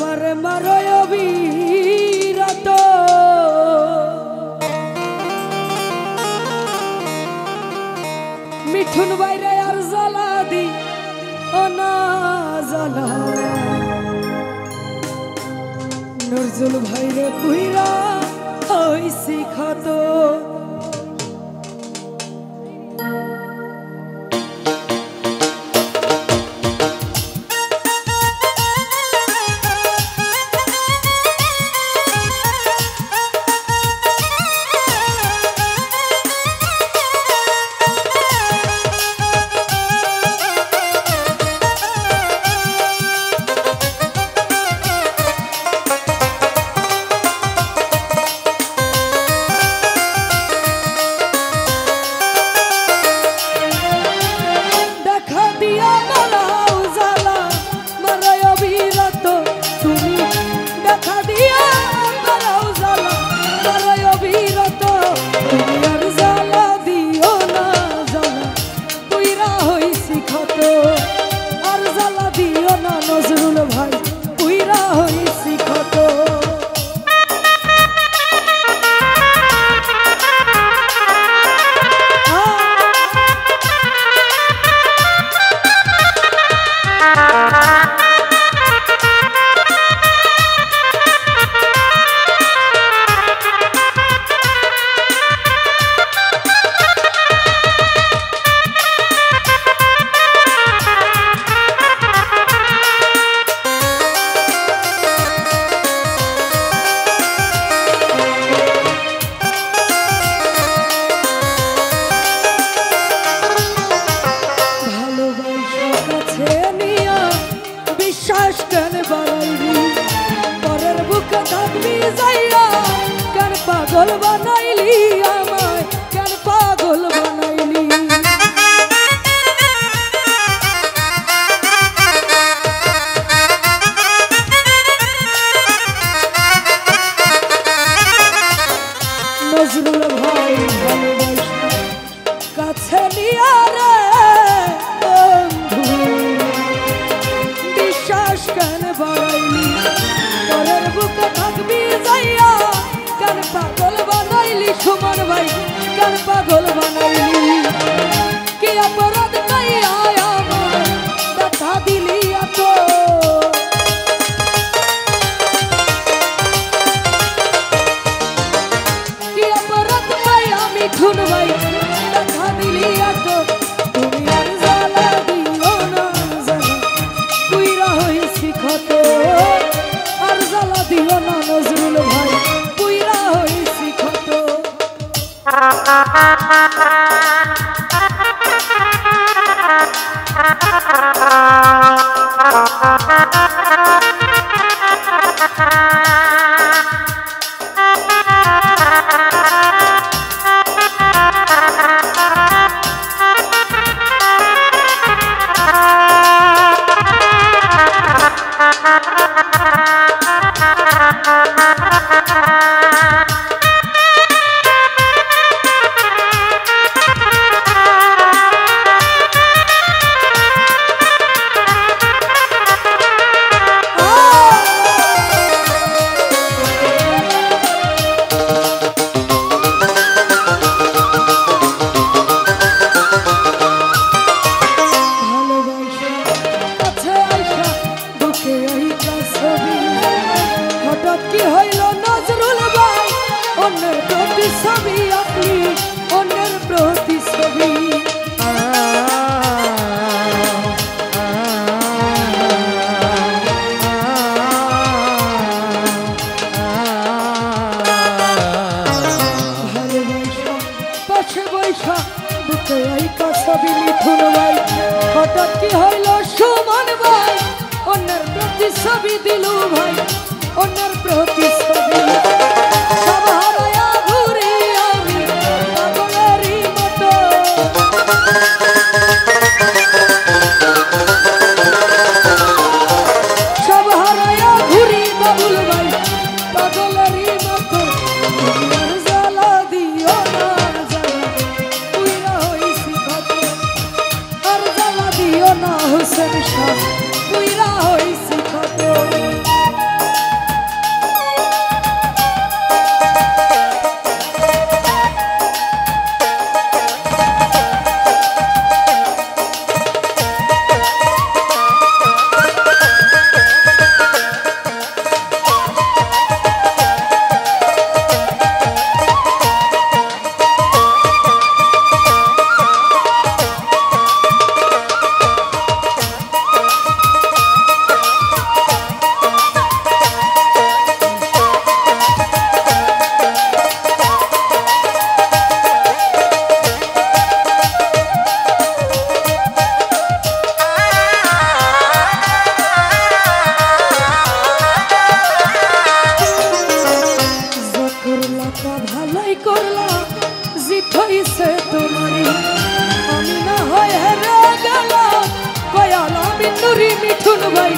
আমারে মারো অবিরত মিঠুন বাইরে আর জ্বালা দি অনা জ্বালা নজরুল ভাইরে পুইরা হইছি ক্ষত পাগল বানাইলি আমায় কেন পাগল বানাইলি নজরুল ভাই ভালোবাসা কাছে নিয়া রে বন্ধু বিশ্বাস কেন বাড়াইলি পরের বুকে থাকবি যাইয়া কেন পাগল বানাইলি সুমন ভাই কেন পাগল বানাইলি কি অপরাধ নাই আমার ব্যথা দিলি এত কি অপরাধ নাই আমি খুন ভাই ব্যথা দিলি এত তুমি আর জ্বালা দিও না জ্বালা পুইরা হইছি ক্ষত আর জ্বালা দিও না নজরুল ভাই পুইরা হইছি ক্ষত কি হইল নজরুল ভাই অন্যের প্রতি ছবি আপনি অন্যের প্রতি ছবি ভালোবাসা পাশে বৈশা বুকে আইকা ছবি মিঠুন ভাই হঠাৎ কি হইল সুমন ভাই অন্যের প্রতি ছবি দিলু ভাই অন্যের প্রতি ছবি সব হারায়া ঘুরি আমি পাগলেরই মতো সব হারায়া ঘুরি বাবুল ভাই পাগলেরই মতো আর জ্বালা দিও না জ্বালা পুইরা হইছি ক্ষত আর জ্বালা দিও না হোসেন শাহ পুইরা হইছি ক্ষত মিন্নুরি মিঠুন ভাই